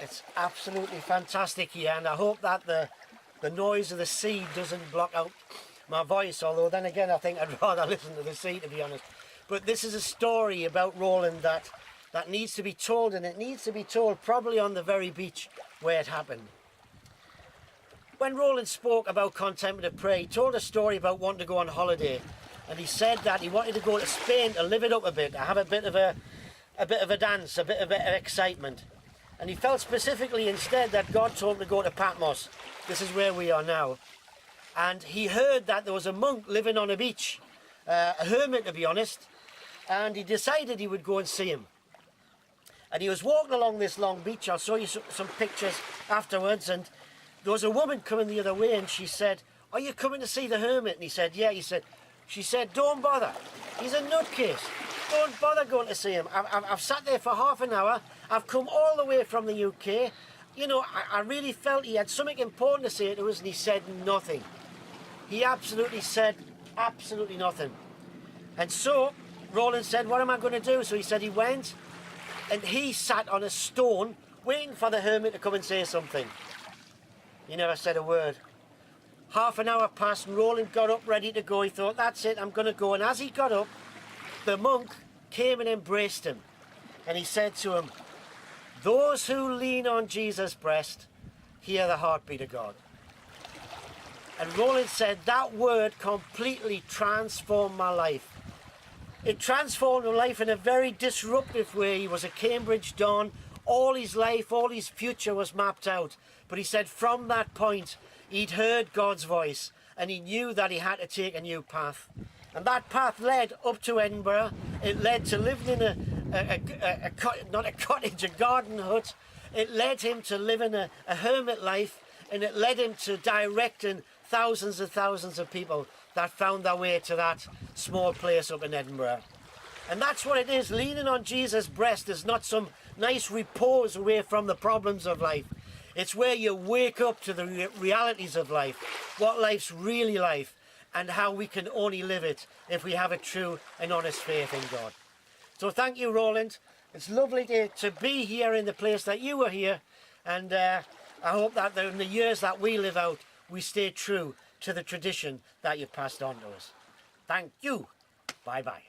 It's absolutely fantastic here, and I hope that the noise of the sea doesn't block out my voice, although then again I think I'd rather listen to the sea, to be honest. But this is a story about Roland that needs to be told, and it needs to be told probably on the very beach where it happened. When Roland spoke about contemplative prayer, he told a story about wanting to go on holiday, and he said that he wanted to go to Spain to live it up a bit, to have a bit of a dance, a bit of excitement. And he felt specifically instead that God told him to go to Patmos. This is where we are now. And he heard that there was a monk living on a beach, a hermit to be honest, and he decided he would go and see him. And he was walking along this long beach. I'll show you some pictures afterwards, and there was a woman coming the other way, and she said, "Are you coming to see the hermit?" And he said, "Yeah." She said, "Don't bother. He's a nutcase. Don't bother going to see him. I've sat there for half an hour. I've come all the way from the UK. You know, I really felt he had something important to say to us," and he said nothing. He absolutely said absolutely nothing. And so Roland said, "What am I going to do?" So he said he went, and he sat on a stone waiting for the hermit to come and say something. He never said a word. Half an hour passed and Roland got up ready to go. He thought, "That's it, I'm going to go." And as he got up, the monk came and embraced him. And he said to him, "Those who lean on Jesus' breast hear the heartbeat of God." And Roland said that word completely transformed my life. It transformed my life in a very disruptive way. He was a Cambridge Don. All his life, all his future was mapped out. But he said from that point, he'd heard God's voice and he knew that he had to take a new path. And that path led up to Edinburgh. It led to living in not a cottage, a garden hut. It led him to live in a hermit life, and it led him to directing thousands and thousands of people that found their way to that small place up in Edinburgh. And that's what it is. Leaning on Jesus' breast is not some nice repose away from the problems of life. It's where you wake up to the realities of life, what life's really like, and how we can only live it if we have a true and honest faith in God. So thank you, Roland. It's lovely to be here in the place that you were here, and I hope that in the years that we live out, we stay true to the tradition that you've passed on to us. Thank you. Bye-bye.